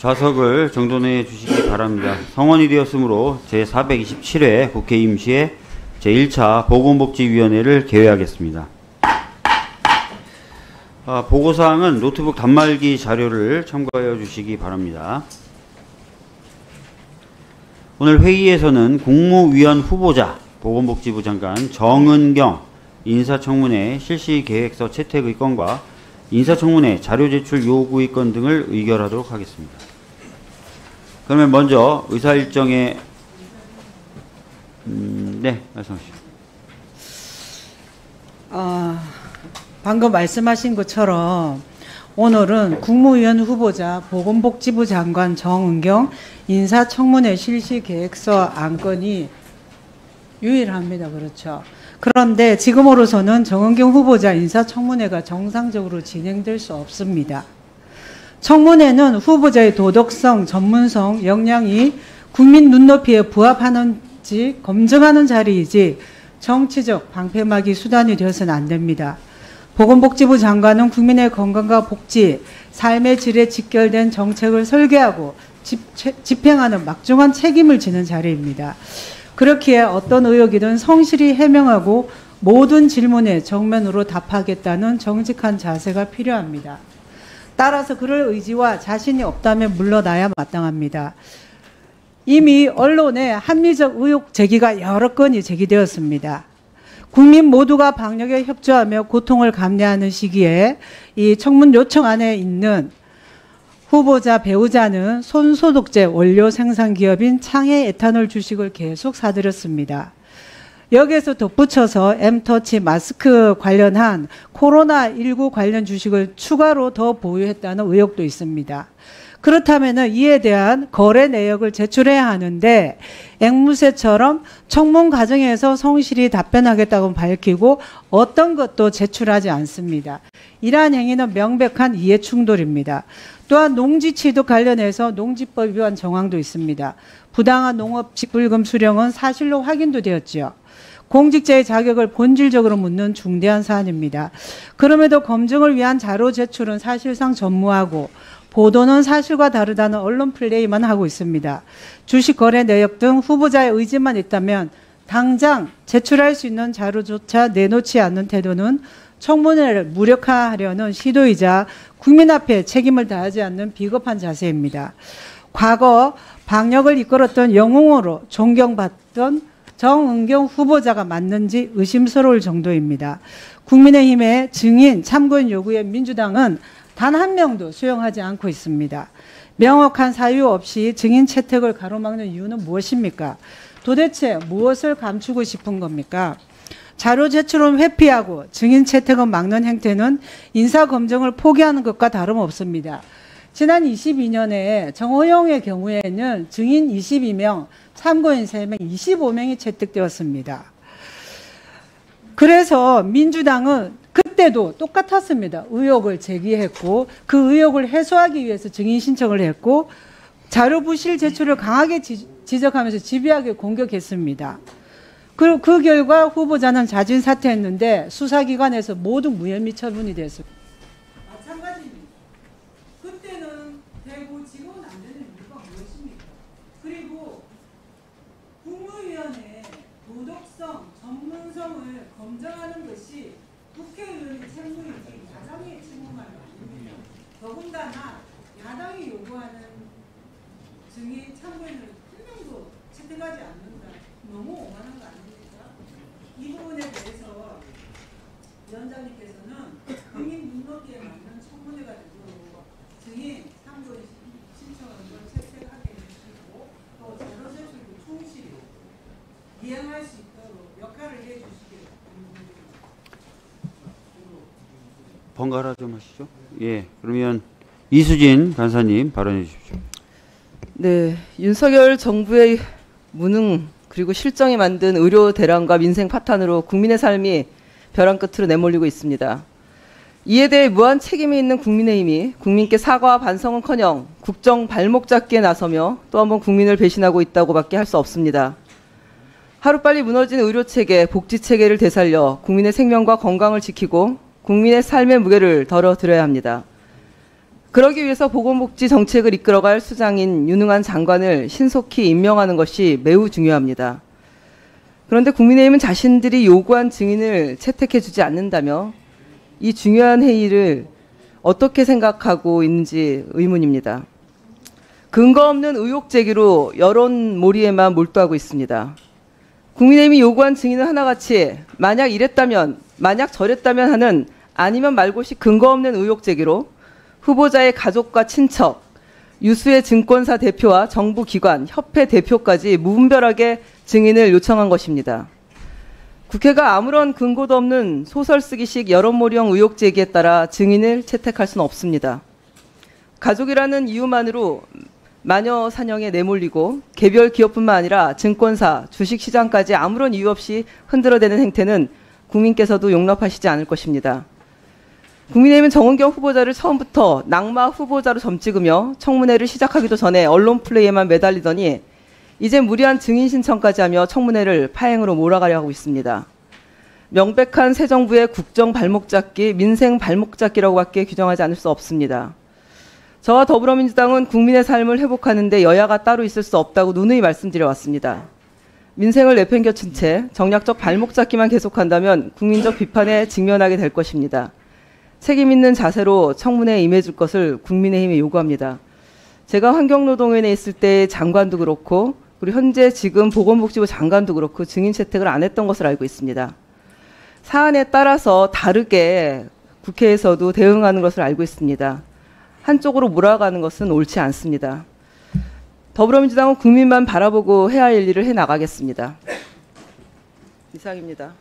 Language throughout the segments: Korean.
좌석을 정돈해 주시기 바랍니다. 성원이 되었으므로 제427회 국회 임시회 제1차 보건복지위원회를 개회하겠습니다. 보고사항은 노트북 단말기 자료를 참고하여 주시기 바랍니다. 오늘 회의에서는 국무위원 후보자 보건복지부 장관 정은경 인사청문회 실시계획서 채택의 건과 인사청문회 자료 제출 요구의 건 등을 의결하도록 하겠습니다. 그러면 먼저 의사일정에 네, 말씀하시죠. 방금 말씀하신 것처럼 오늘은 국무위원 후보자 보건복지부 장관 정은경 인사청문회 실시계획서 안건이 유일합니다. 그렇죠. 그런데 지금으로서는 정은경 후보자 인사청문회가 정상적으로 진행될 수 없습니다. 청문회는 후보자의 도덕성, 전문성, 역량이 국민 눈높이에 부합하는지 검증하는 자리이지 정치적 방패막이 수단이 되어서는 안 됩니다. 보건복지부 장관은 국민의 건강과 복지, 삶의 질에 직결된 정책을 설계하고 집행하는 막중한 책임을 지는 자리입니다. 그렇기에 어떤 의혹이든 성실히 해명하고 모든 질문에 정면으로 답하겠다는 정직한 자세가 필요합니다. 따라서 그럴 의지와 자신이 없다면 물러나야 마땅합니다. 이미 언론에 합리적 의혹 제기가 여러 건이 제기되었습니다. 국민 모두가 방역에 협조하며 고통을 감내하는 시기에 이 청문 요청 안에 있는 후보자 배우자는 손소독제 원료 생산 기업인 창해 에탄올 주식을 계속 사들였습니다. 여기에서 덧붙여서 엠터치 마스크 관련한 코로나19 관련 주식을 추가로 더 보유했다는 의혹도 있습니다. 그렇다면 이에 대한 거래 내역을 제출해야 하는데 앵무새처럼 청문 과정에서 성실히 답변하겠다고 밝히고 어떤 것도 제출하지 않습니다. 이러한 행위는 명백한 이해 충돌입니다. 또한 농지 취득 관련해서 농지법 위반 정황도 있습니다. 부당한 농업 직불금 수령은 사실로 확인도 되었지요. 공직자의 자격을 본질적으로 묻는 중대한 사안입니다. 그럼에도 검증을 위한 자료 제출은 사실상 전무하고 보도는 사실과 다르다는 언론 플레이만 하고 있습니다. 주식 거래 내역 등 후보자의 의지만 있다면 당장 제출할 수 있는 자료조차 내놓지 않는 태도는 청문회를 무력화하려는 시도이자 국민 앞에 책임을 다하지 않는 비겁한 자세입니다. 과거 방역을 이끌었던 영웅으로 존경받던 정은경 후보자가 맞는지 의심스러울 정도입니다. 국민의힘의 증인 참고인 요구에 민주당은 단 한 명도 수용하지 않고 있습니다. 명확한 사유 없이 증인 채택을 가로막는 이유는 무엇입니까? 도대체 무엇을 감추고 싶은 겁니까? 자료 제출은 회피하고 증인 채택은 막는 행태는 인사검증을 포기하는 것과 다름없습니다. 지난 22년에 정호영의 경우에는 증인 22명, 참고인 3명, 25명이 채택되었습니다. 그래서 민주당은 그때도 똑같았습니다. 의혹을 제기했고 그 의혹을 해소하기 위해서 증인 신청을 했고 자료 부실 제출을 강하게 지적하면서 집요하게 공격했습니다. 그리고 그 결과 후보자는 자진 사퇴했는데 수사기관에서 모두 무혐의 처분이 됐습니다. 마찬가지입니다. 그때는 되고 지금은 안 되는 이유가 무엇입니까? 그리고 국무위원회 도덕성, 전문성을 검증하는 것이 국회의원의 책무이지 야당의 책무만 아닙니다. 더군다나 야당이 요구하는 증인 참고인을 한 명도 채택하지 않는다. 너무 오만한 거 아닙니까? 이 부분에 대해서 위원장님께서는 국민 눈높이에 맞는 청문회가 되도록 증인 참고인 신청을 채택하게 해주시고 또 자료 제출도 충실히 이행할 수 있도록 역할을 해주시기 바랍니다. 번갈아 좀 하시죠. 예, 그러면 이수진 간사님 발언해 주십시오. 네, 윤석열 정부의 무능 그리고 실정이 만든 의료 대란과 민생 파탄으로 국민의 삶이 벼랑 끝으로 내몰리고 있습니다. 이에 대해 무한 책임이 있는 국민의힘이 국민께 사과와 반성은커녕 국정 발목 잡기에 나서며 또 한 번 국민을 배신하고 있다고밖에 할 수 없습니다. 하루빨리 무너진 의료체계, 복지체계를 되살려 국민의 생명과 건강을 지키고 국민의 삶의 무게를 덜어드려야 합니다. 그러기 위해서 보건복지 정책을 이끌어갈 수장인 유능한 장관을 신속히 임명하는 것이 매우 중요합니다. 그런데 국민의힘은 자신들이 요구한 증인을 채택해주지 않는다며 이 중요한 회의를 어떻게 생각하고 있는지 의문입니다. 근거 없는 의혹 제기로 여론몰이에만 몰두하고 있습니다. 국민의힘이 요구한 증인은 하나같이 만약 이랬다면, 만약 저랬다면 하는 아니면 말고식 근거 없는 의혹 제기로 후보자의 가족과 친척, 유수의 증권사 대표와 정부 기관, 협회 대표까지 무분별하게 증인을 요청한 것입니다. 국회가 아무런 근거도 없는 소설 쓰기식 여론몰이형 의혹 제기에 따라 증인을 채택할 수는 없습니다. 가족이라는 이유만으로 마녀 사냥에 내몰리고 개별 기업뿐만 아니라 증권사, 주식시장까지 아무런 이유 없이 흔들어대는 행태는 국민께서도 용납하시지 않을 것입니다. 국민의힘은 정은경 후보자를 처음부터 낙마 후보자로 점찍으며 청문회를 시작하기도 전에 언론 플레이에만 매달리더니 이제 무리한 증인 신청까지 하며 청문회를 파행으로 몰아가려 하고 있습니다. 명백한 새 정부의 국정 발목 잡기, 민생 발목 잡기라고밖에 규정하지 않을 수 없습니다. 저와 더불어민주당은 국민의 삶을 회복하는 데 여야가 따로 있을 수 없다고 누누이 말씀드려왔습니다. 민생을 내팽겨친 채 정략적 발목 잡기만 계속한다면 국민적 비판에 직면하게 될 것입니다. 책임 있는 자세로 청문회에 임해줄 것을 국민의힘에 요구합니다. 제가 환경노동위원회에 있을 때 장관도 그렇고 그리고 현재 지금 보건복지부 장관도 그렇고 증인 채택을 안 했던 것을 알고 있습니다. 사안에 따라서 다르게 국회에서도 대응하는 것을 알고 있습니다. 한쪽으로 몰아가는 것은 옳지 않습니다. 더불어민주당은 국민만 바라보고 해야 할 일을 해나가겠습니다. 이상입니다.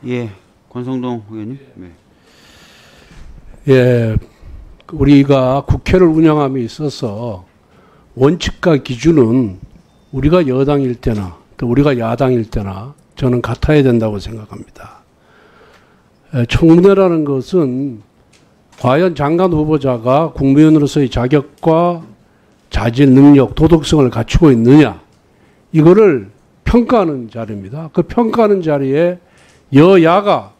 예, 권성동 의원님. 네. 예, 우리가 국회를 운영함에 있어서 원칙과 기준은 우리가 여당일 때나 또 우리가 야당일 때나 저는 같아야 된다고 생각합니다. 청문회라는 것은 과연 장관 후보자가 국무위원으로서의 자격과 자질, 능력, 도덕성을 갖추고 있느냐, 이거를 평가하는 자리입니다. 그 평가하는 자리에 여야가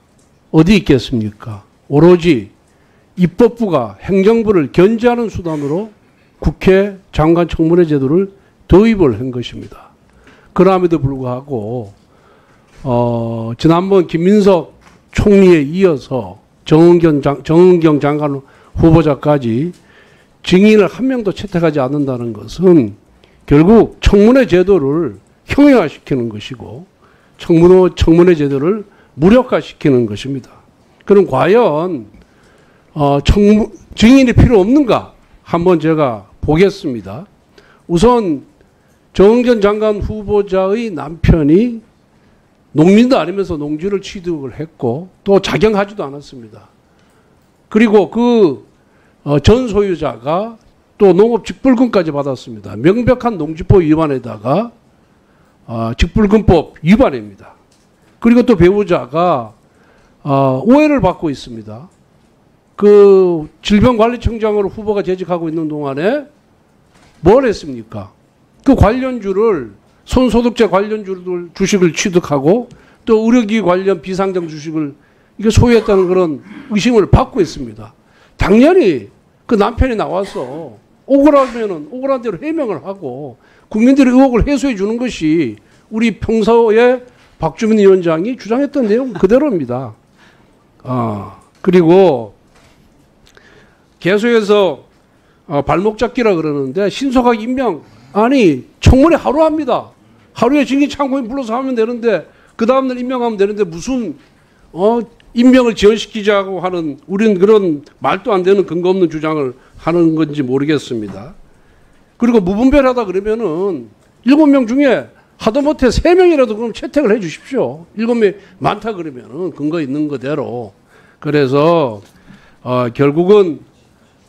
어디 있겠습니까? 오로지 입법부가 행정부를 견제하는 수단으로 국회 장관 청문회 제도를 도입을 한 것입니다. 그럼에도 불구하고 지난번 김민석 총리에 이어서 정은경 장관 후보자까지 증인을 한 명도 채택하지 않는다는 것은 결국 청문회 제도를 형용화시키는 것이고 청문회 제도를 무력화시키는 것입니다. 그럼 과연 증인이 필요 없는가? 한번 제가 보겠습니다. 우선 정은경 장관 후보자의 남편이 농민도 아니면서 농지를 취득을 했고 또 작용하지도 않았습니다. 그리고 그 전 소유자가 또 농업직불금까지 받았습니다. 명백한 농지법 위반에다가 직불금법 위반입니다. 그리고 또 배우자가 오해를 받고 있습니다. 그 질병관리청장으로 후보가 재직하고 있는 동안에 뭘 했습니까? 그 관련주를 손소득제 관련 주식을 취득하고 또 의료기 관련 비상장 주식을 이게 소유했다는 그런 의심을 받고 있습니다. 당연히 그 남편이 나와서 억울하면은 억울한 대로 해명을 하고 국민들의 의혹을 해소해 주는 것이 우리 평소에 박주민 위원장이 주장했던 내용 그대로입니다. 그리고 계속해서 발목 잡기라 그러는데 신속하게 임명, 아니 청문회 하루 합니다. 하루에 증인 참고인 불러서 하면 되는데 그 다음날 임명하면 되는데 무슨 임명을 지연시키자고 하는 우리는 그런 말도 안 되는 근거 없는 주장을 하는 건지 모르겠습니다. 그리고 무분별하다 그러면은 7명 중에 하다못해 3명이라도 그럼 채택을 해 주십시오. 7명 많다 그러면은 근거 있는 그대로. 그래서 결국은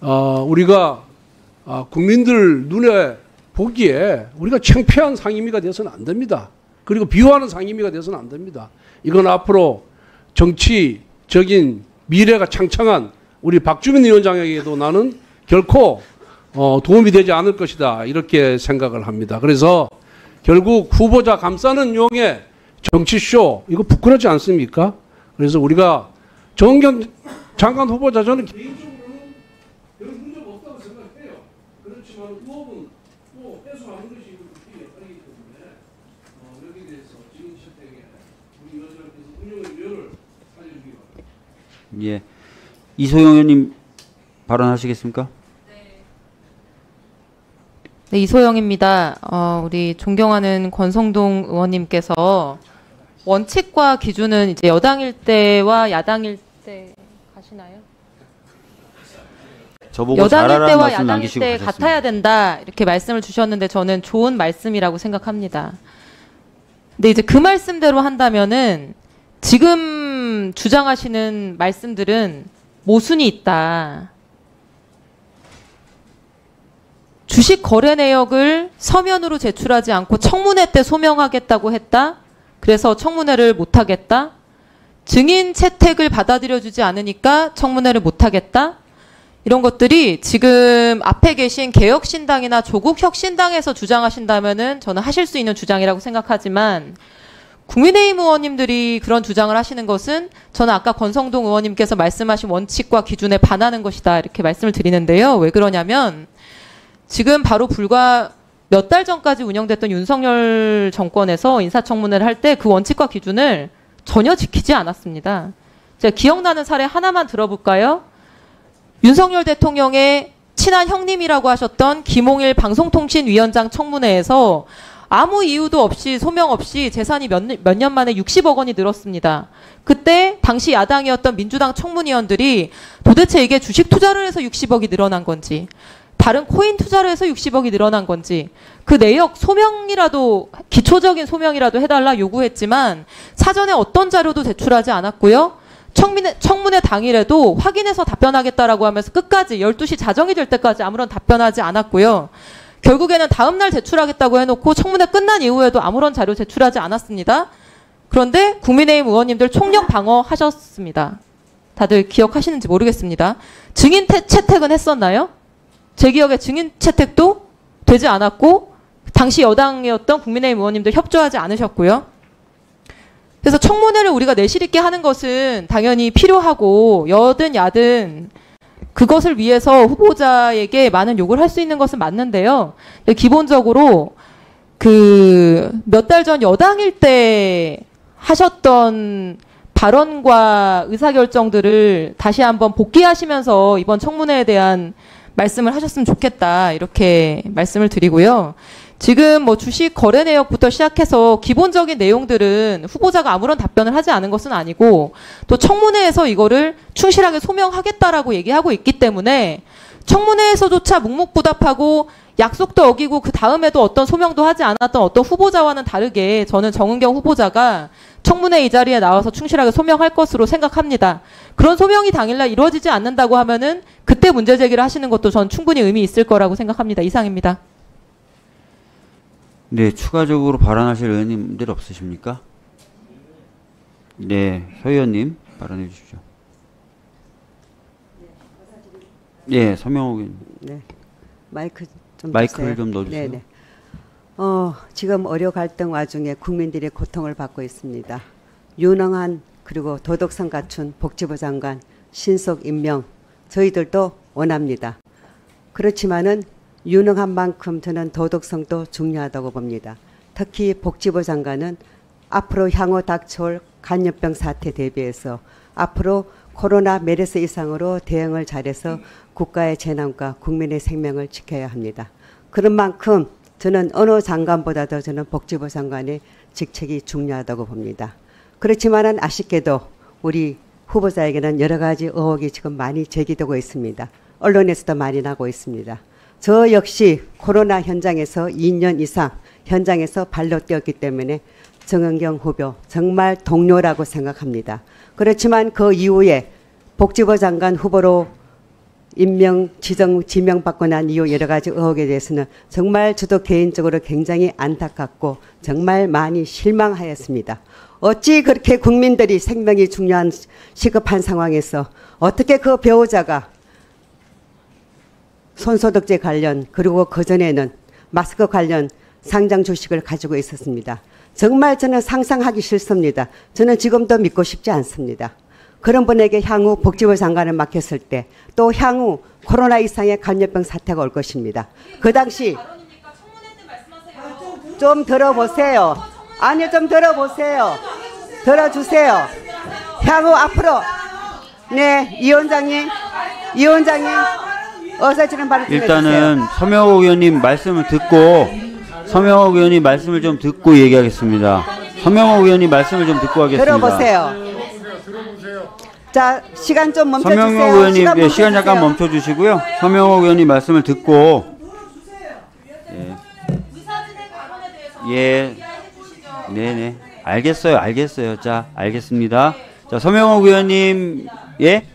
우리가 국민들 눈에 보기에 우리가 창피한 상임위가 돼서는 안 됩니다. 그리고 비호하는 상임위가 돼서는 안 됩니다. 이건 앞으로 정치적인 미래가 창창한 우리 박주민 위원장에게도 나는 결코 도움이 되지 않을 것이다, 이렇게 생각을 합니다. 그래서 결국 후보자 감싸는 용의 정치쇼, 이거 부끄럽지 않습니까? 그래서 우리가 정은경 장관 후보자 저는 개인적으로는 별 문제 그렇지만 의혹은 또 해소하는 것이 우리 역할이기 때문에 여기에 대해서 증인 채택에 우리 여사님께서 운영의 면을 알려주기 바랍니다. 예. 이소영 의원님 발언하시겠습니까? 네, 이소영입니다. 우리 존경하는 권성동 의원님께서 원칙과 기준은 이제 여당일 때와 야당일 때 가시나요? 저보고 여당일 잘하라는 때와 말씀 야당일 남기시고 때 가셨습니다. 같아야 된다 이렇게 말씀을 주셨는데 저는 좋은 말씀이라고 생각합니다. 근데 이제 그 말씀대로 한다면은 지금 주장하시는 말씀들은 모순이 있다. 주식 거래 내역을 서면으로 제출하지 않고 청문회 때 소명하겠다고 했다. 그래서 청문회를 못하겠다. 증인 채택을 받아들여주지 않으니까 청문회를 못하겠다. 이런 것들이 지금 앞에 계신 개혁신당이나 조국혁신당에서 주장하신다면은 저는 하실 수 있는 주장이라고 생각하지만 국민의힘 의원님들이 그런 주장을 하시는 것은 저는 아까 권성동 의원님께서 말씀하신 원칙과 기준에 반하는 것이다 이렇게 말씀을 드리는데요. 왜 그러냐면 지금 바로 불과 몇 달 전까지 운영됐던 윤석열 정권에서 인사청문회를 할 때 그 원칙과 기준을 전혀 지키지 않았습니다. 제가 기억나는 사례 하나만 들어볼까요? 윤석열 대통령의 친한 형님이라고 하셨던 김홍일 방송통신위원장 청문회에서 아무 이유도 없이 소명 없이 재산이 몇 년 만에 60억 원이 늘었습니다. 그때 당시 야당이었던 민주당 청문위원들이 도대체 이게 주식 투자를 해서 60억이 늘어난 건지 다른 코인 투자를 해서 60억이 늘어난 건지 그 내역 소명이라도 기초적인 소명이라도 해달라 요구했지만 사전에 어떤 자료도 제출하지 않았고요. 청문회 당일에도 확인해서 답변하겠다라고 하면서 끝까지 12시 자정이 될 때까지 아무런 답변하지 않았고요. 결국에는 다음 날 제출하겠다고 해놓고 청문회 끝난 이후에도 아무런 자료 제출하지 않았습니다. 그런데 국민의힘 의원님들 총력 방어하셨습니다. 다들 기억하시는지 모르겠습니다. 증인 채택은 했었나요? 제 기억에 증인 채택도 되지 않았고 당시 여당이었던 국민의힘 의원님들 협조하지 않으셨고요. 그래서 청문회를 우리가 내실 있게 하는 것은 당연히 필요하고 여든 야든 그것을 위해서 후보자에게 많은 요구를 할 수 있는 것은 맞는데요. 기본적으로 그 몇 달 전 여당일 때 하셨던 발언과 의사결정들을 다시 한번 복귀하시면서 이번 청문회에 대한 말씀을 하셨으면 좋겠다 이렇게 말씀을 드리고요. 지금 뭐 주식 거래 내역부터 시작해서 기본적인 내용들은 후보자가 아무런 답변을 하지 않은 것은 아니고 또 청문회에서 이거를 충실하게 소명하겠다라고 얘기하고 있기 때문에 청문회에서조차 묵묵부답하고 약속도 어기고 그 다음에도 어떤 소명도 하지 않았던 어떤 후보자와는 다르게 저는 정은경 후보자가 청문회 이 자리에 나와서 충실하게 소명할 것으로 생각합니다. 그런 소명이 당일날 이루어지지 않는다고 하면은 그때 문제 제기를 하시는 것도 전 충분히 의미 있을 거라고 생각합니다. 이상입니다. 네, 추가적으로 발언하실 의원님들 없으십니까? 네, 서 의원님 발언해 주십시오. 예, 서명호 의원님. 네, 마이크를 좀 넣어주세요. 네네. 지금 의료 갈등 와중에 국민들이 고통을 받고 있습니다. 유능한 그리고 도덕성 갖춘 복지부 장관 신속 임명 저희들도 원합니다. 그렇지만은 유능한 만큼 저는 도덕성도 중요하다고 봅니다. 특히 복지부 장관은 앞으로 향후 닥쳐올 간염병 사태 대비해서 앞으로 코로나 메르스 이상으로 대응을 잘해서 국가의 재난과 국민의 생명을 지켜야 합니다. 그런 만큼 저는 어느 장관보다도 저는 복지부 장관의 직책이 중요하다고 봅니다. 그렇지만은 아쉽게도 우리 후보자에게는 여러 가지 의혹이 지금 많이 제기되고 있습니다. 언론에서도 많이 나고 있습니다. 저 역시 코로나 현장에서 2년 이상 현장에서 발로 뛰었기 때문에 정은경 후보 정말 동료라고 생각합니다. 그렇지만 그 이후에 복지부 장관 후보로 지명받고 난 이후 여러 가지 의혹에 대해서는 정말 저도 개인적으로 굉장히 안타깝고 정말 많이 실망하였습니다. 어찌 그렇게 국민들이 생명이 중요한 시급한 상황에서 어떻게 그 배우자가 손소독제 관련 그리고 그전에는 마스크 관련 상장 주식을 가지고 있었습니다. 정말 저는 상상하기 싫습니다. 저는 지금도 믿고 싶지 않습니다. 그런 분에게 향후 복지부 장관을 맡겼을 때 또 향후 코로나 이상의 감염병 사태가 올 것입니다. 그 당시 좀 들어보세요. 아니요, 좀 들어보세요. 들어주세요. 향후 앞으로 네, 이 원장님 어서 지금 발언 좀 일단은 서명옥 의원님 말씀을 좀 듣고 얘기하겠습니다. 서명옥 의원님 말씀을 좀 듣고 하겠습니다. 들어보세요. 자, 시간 좀 멈춰주세요. 서명옥 의원님, 시간 잠깐 멈춰주시고요. 서명옥 의원님 말씀을 듣고. 예. 네네. 알겠어요. 자, 알겠습니다. 자, 서명옥 의원님, 예?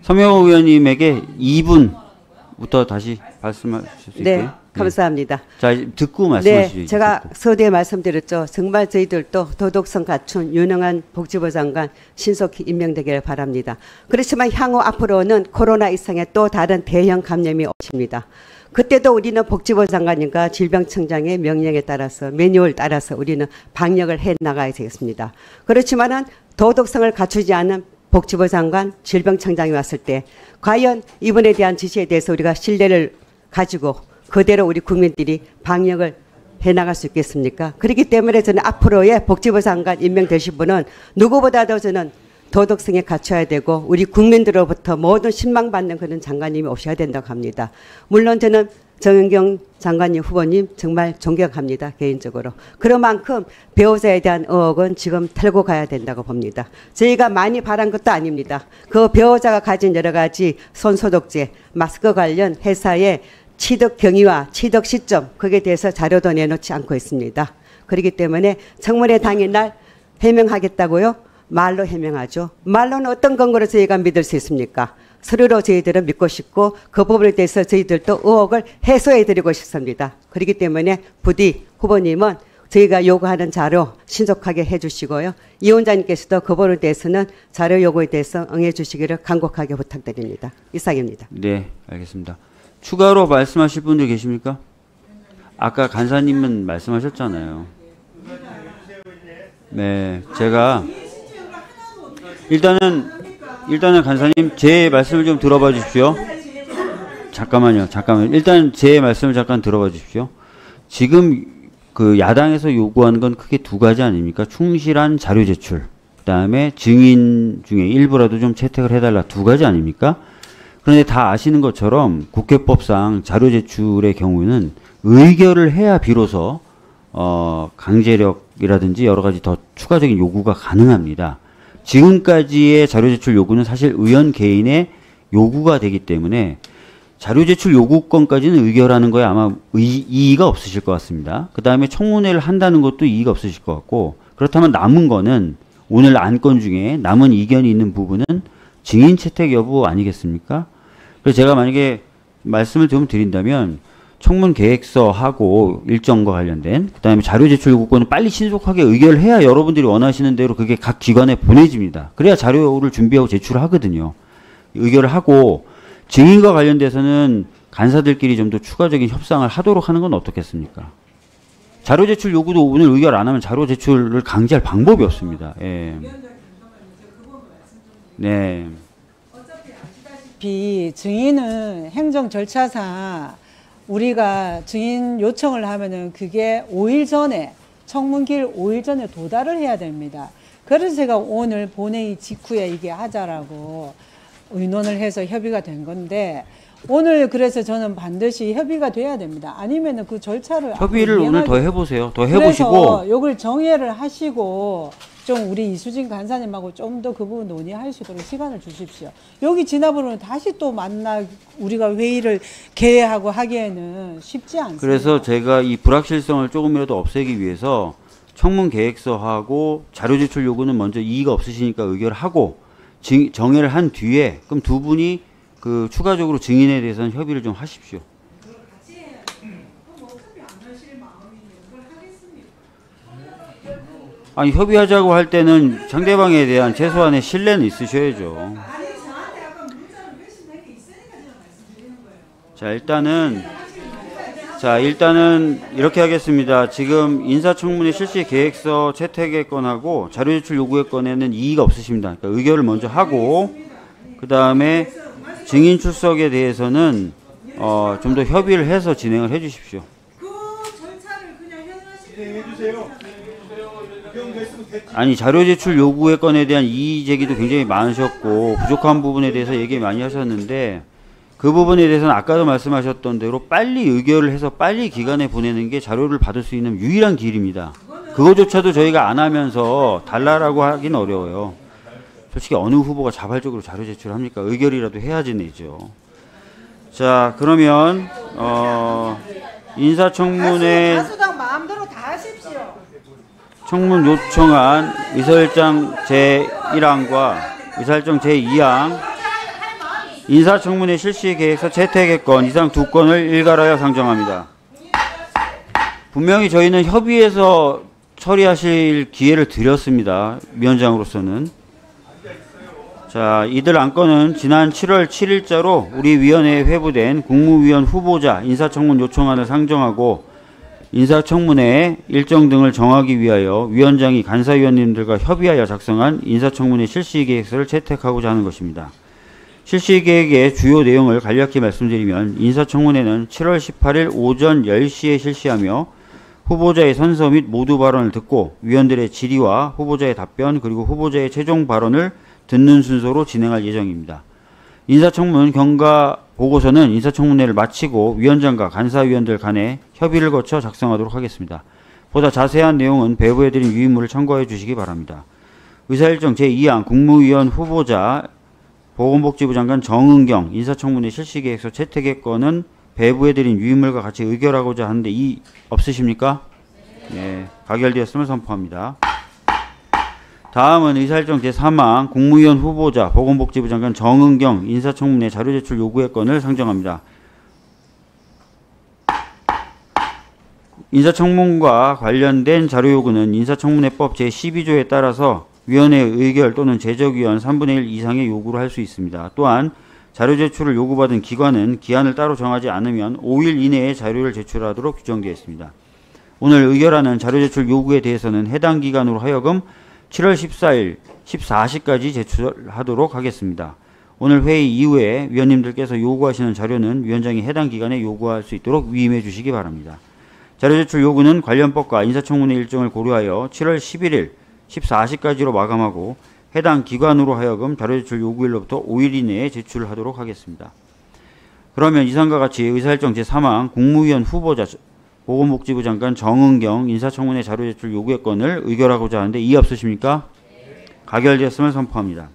서명옥 의원님에게 2분부터 다시 말씀하실 수 있게. 네, 감사합니다. 자, 듣고 말씀해 주시죠. 네, 제가 서두에 말씀드렸죠. 정말 저희들도 도덕성 갖춘 유능한 복지부 장관 신속히 임명되기를 바랍니다. 그렇지만 향후 앞으로는 코로나 이상의 또 다른 대형 감염이 오십니다. 그때도 우리는 복지부 장관님과 질병청장의 명령에 따라서 매뉴얼 따라서 우리는 방역을 해 나가야 되겠습니다. 그렇지만은 도덕성을 갖추지 않은 복지부 장관, 질병청장이 왔을 때 과연 이분에 대한 지시에 대해서 우리가 신뢰를 가지고 그대로 우리 국민들이 방역을 해나갈 수 있겠습니까? 그렇기 때문에 저는 앞으로의 복지부 장관 임명되신 분은 누구보다도 저는 도덕성에 갖춰야 되고 우리 국민들로부터 모든 신망받는 그런 장관님이 오셔야 된다고 합니다. 물론 저는 정은경 장관님 후보님 정말 존경합니다. 개인적으로. 그런 만큼 배우자에 대한 의혹은 지금 털고 가야 된다고 봅니다. 저희가 많이 바란 것도 아닙니다. 그 배우자가 가진 여러 가지 손소독제, 마스크 관련 회사의 취득 경위와 취득 시점 거기에 대해서 자료도 내놓지 않고 있습니다. 그렇기 때문에 청문회 당일날 해명하겠다고요? 말로 해명하죠. 말로는 어떤 근거로 저희가 믿을 수 있습니까? 서류로 저희들은 믿고 싶고 그 부분에 대해서 저희들도 의혹을 해소해드리고 싶습니다. 그렇기 때문에 부디 후보님은 저희가 요구하는 자료 신속하게 해주시고요. 이 원장님께서도 그 부분에 대해서는 자료 요구에 대해서 응해주시기를 간곡하게 부탁드립니다. 이상입니다. 네, 알겠습니다. 추가로 말씀하실 분들 계십니까? 아까 간사님은 말씀하셨잖아요. 네, 제가 일단은 간사님 제 말씀을 좀 들어봐 주십시오. 잠깐만요. 일단 제 말씀을 잠깐 들어봐 주십시오. 지금 그 야당에서 요구하는 건 크게 두 가지 아닙니까? 충실한 자료 제출, 그다음에 증인 중에 일부라도 좀 채택을 해달라, 두 가지 아닙니까? 그런데 다 아시는 것처럼 국회법상 자료 제출의 경우는 의결을 해야 비로소 강제력이라든지 여러 가지 더 추가적인 요구가 가능합니다. 지금까지의 자료 제출 요구는 사실 의원 개인의 요구가 되기 때문에 자료 제출 요구권까지는 의결하는 거에 아마 이의가 없으실 것 같습니다. 그 다음에 청문회를 한다는 것도 이의가 없으실 것 같고, 그렇다면 남은 거는 오늘 안건 중에 남은 이견이 있는 부분은 증인 채택 여부 아니겠습니까? 그래서 제가 만약에 말씀을 좀 드린다면 청문 계획서하고 일정과 관련된 그다음에 자료 제출 요구권은 빨리 신속하게 의결을 해야 여러분들이 원하시는 대로 그게 각 기관에 보내집니다. 그래야 자료를 준비하고 제출을 하거든요. 의결을 하고 증인과 관련돼서는 간사들끼리 좀 더 추가적인 협상을 하도록 하는 건 어떻겠습니까? 자료 제출 요구도 오늘 의결 안 하면 자료 제출을 강제할 방법이 없습니다. 예. 네. 어차피 증인은 행정 절차상 우리가 증인 요청을 하면은 그게 5일 전에 청문기일 5일 전에 도달을 해야 됩니다. 그래서 제가 오늘 본회의 직후에 이게 하자라고 의논을 해서 협의가 된 건데 오늘 그래서 저는 반드시 협의가 돼야 됩니다. 아니면은 그 절차를 협의를 오늘 더 해보세요. 더 해보시고 그래서 이걸 정회를 하시고 좀 우리 이수진 간사님하고 좀 더 그 부분 논의할 수 있도록 시간을 주십시오. 여기 지나보면 다시 또 만나 우리가 회의를 개회하고 하기에는 쉽지 않습니다. 그래서 제가 이 불확실성을 조금이라도 없애기 위해서 청문 계획서하고 자료 제출 요구는 먼저 이의가 없으시니까 의결하고 정회를 한 뒤에 그럼 두 분이 그 추가적으로 증인에 대해서는 협의를 좀 하십시오. 아니 협의하자고 할 때는 상대방에 대한 최소한의 신뢰는 있으셔야죠. 자 일단은 자, 일단은 이렇게 하겠습니다. 지금 인사청문회 실시 계획서 채택의 건하고 자료 제출 요구의 건에는 이의가 없으십니다. 그러니까 의결을 먼저 하고 그 다음에 증인 출석에 대해서는 좀 더 협의를 해서 진행을 해주십시오. 그 절차를 그냥 해주세요. 아니, 자료 제출 요구의 건에 대한 이의 제기도 굉장히 많으셨고 부족한 부분에 대해서 얘기 많이 하셨는데 그 부분에 대해서는 아까도 말씀하셨던 대로 빨리 의결을 해서 빨리 기관에 보내는 게 자료를 받을 수 있는 유일한 길입니다. 그거조차도 저희가 안 하면서 달라라고 하긴 어려워요. 솔직히 어느 후보가 자발적으로 자료 제출합니까? 의결이라도 해야지 내죠. 자, 그러면 인사청문회 다수당 마음대로 다 하십시오. 청문 요청안 의사일정 제1항과 의사일정 제2항 인사청문회 실시계획서 채택의 건 이상 두 건을 일괄하여 상정합니다. 분명히 저희는 협의해서 처리하실 기회를 드렸습니다. 위원장으로서는. 자, 이들 안건은 지난 7월 7일자로 우리 위원회에 회부된 국무위원 후보자 인사청문 요청안을 상정하고 인사청문회 일정 등을 정하기 위하여 위원장이 간사위원님들과 협의하여 작성한 인사청문회 실시계획서를 채택하고자 하는 것입니다. 실시계획의 주요 내용을 간략히 말씀드리면 인사청문회는 7월 18일 오전 10시에 실시하며 후보자의 선서 및 모두 발언을 듣고 위원들의 질의와 후보자의 답변 그리고 후보자의 최종 발언을 듣는 순서로 진행할 예정입니다. 인사청문 경과 보고서는 인사청문회를 마치고 위원장과 간사위원들 간에 협의를 거쳐 작성하도록 하겠습니다. 보다 자세한 내용은 배부해드린 유인물을 참고해 주시기 바랍니다. 의사일정 제2항 국무위원 후보자 보건복지부 장관 정은경 인사청문회 실시계획서 채택의 건은 배부해드린 유인물과 같이 의결하고자 하는데 이의 없으십니까? 네, 가결되었음을 선포합니다. 다음은 의사일정 제3항 국무위원 후보자 보건복지부 장관 정은경 인사청문회 자료제출 요구의 건을 상정합니다. 인사청문과 관련된 자료요구는 인사청문회법 제12조에 따라서 위원회 의결 또는 제적위원 3분의 1 이상의 요구를 할 수 있습니다. 또한 자료 제출을 요구받은 기관은 기한을 따로 정하지 않으면 5일 이내에 자료를 제출하도록 규정되어 있습니다. 오늘 의결하는 자료 제출 요구에 대해서는 해당 기관으로 하여금 7월 14일 14시까지 제출하도록 하겠습니다. 오늘 회의 이후에 위원님들께서 요구하시는 자료는 위원장이 해당 기관에 요구할 수 있도록 위임해 주시기 바랍니다. 자료 제출 요구는 관련법과 인사청문회 일정을 고려하여 7월 11일 14시까지로 마감하고 해당 기관으로 하여금 자료 제출 요구일로부터 5일 이내에 제출하도록 하겠습니다. 그러면 이상과 같이 의사일정 제3항 국무위원 후보자 보건복지부 장관 정은경 인사청문회 자료 제출 요구의 건을 의결하고자 하는데 이의 없으십니까? 가결되었음을 선포합니다.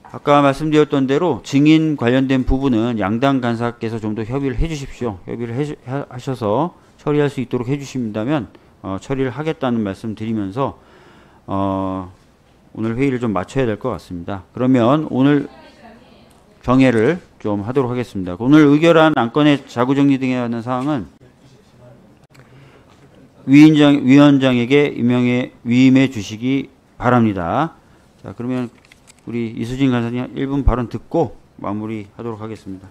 아까 말씀드렸던 대로 증인 관련된 부분은 양당 간사께서 좀 더 협의를 해 주십시오. 협의를 하셔서 처리할 수 있도록 해 주신다면 처리를 하겠다는 말씀 드리면서 오늘 회의를 좀 마쳐야 될 것 같습니다. 그러면 오늘 정회를 좀 하도록 하겠습니다. 오늘 의결한 안건의 자구정리 등에 관한 사항은 위원장에게 위임해 주시기 바랍니다. 자, 그러면 우리 이수진 간사님 1분 발언 듣고 마무리하도록 하겠습니다.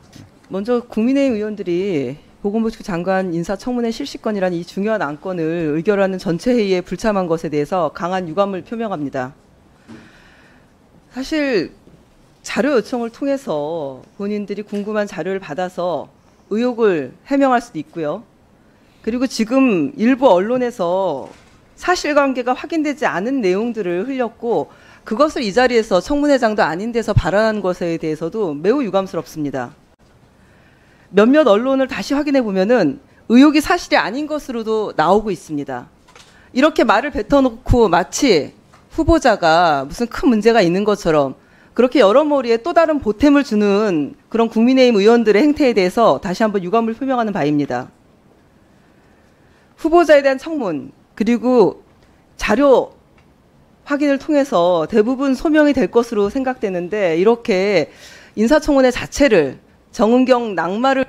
먼저 국민의힘 의원들이 보건복지부 장관 인사청문회 실시건이라는 이 중요한 안건을 의결하는 전체 회의에 불참한 것에 대해서 강한 유감을 표명합니다. 사실 자료 요청을 통해서 본인들이 궁금한 자료를 받아서 의혹을 해명할 수도 있고요. 그리고 지금 일부 언론에서 사실관계가 확인되지 않은 내용들을 흘렸고 그것을 이 자리에서 청문회장도 아닌 데서 발언한 것에 대해서도 매우 유감스럽습니다. 몇몇 언론을 다시 확인해 보면은 의혹이 사실이 아닌 것으로도 나오고 있습니다. 이렇게 말을 뱉어놓고 마치 후보자가 무슨 큰 문제가 있는 것처럼 그렇게 여러모리에 또 다른 보탬을 주는 그런 국민의힘 의원들의 행태에 대해서 다시 한번 유감을 표명하는 바입니다. 후보자에 대한 청문 그리고 자료 확인을 통해서 대부분 소명이 될 것으로 생각되는데 이렇게 인사청문회 자체를 정은경 낙마를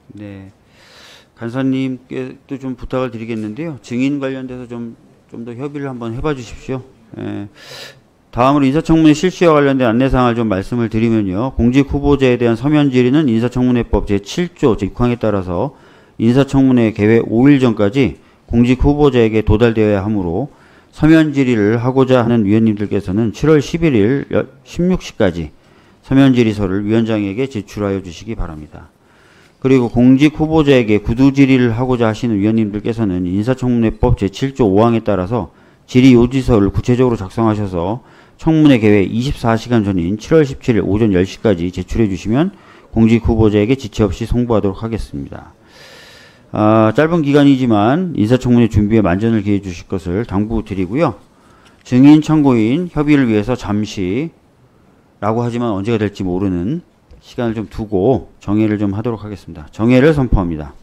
네, 간사님께도 좀 부탁을 드리겠는데요. 증인 관련돼서 좀 더 협의를 한번 해봐 주십시오. 예. 다음으로 인사청문회 실시와 관련된 안내사항을 좀 말씀을 드리면요. 공직 후보자에 대한 서면 질의는 인사청문회법 제7조 제6항에 따라서 인사청문회 개회 5일 전까지 공직 후보자에게 도달되어야 하므로 서면 질의를 하고자 하는 위원님들께서는 7월 11일 16시까지 서면 질의서를 위원장에게 제출하여 주시기 바랍니다. 그리고 공직 후보자에게 구두 질의를 하고자 하시는 위원님들께서는 인사청문회법 제7조 5항에 따라서 질의 요지서를 구체적으로 작성하셔서 청문회 개회 24시간 전인 7월 17일 오전 10시까지 제출해 주시면 공직 후보자에게 지체 없이 송부하도록 하겠습니다. 짧은 기간이지만 인사청문회 준비에 만전을 기해 주실 것을 당부드리고요. 증인 참고인 협의를 위해서 잠시 라고 하지만 언제가 될지 모르는 시간을 좀 두고 정회를 좀 하도록 하겠습니다. 정회를 선포합니다.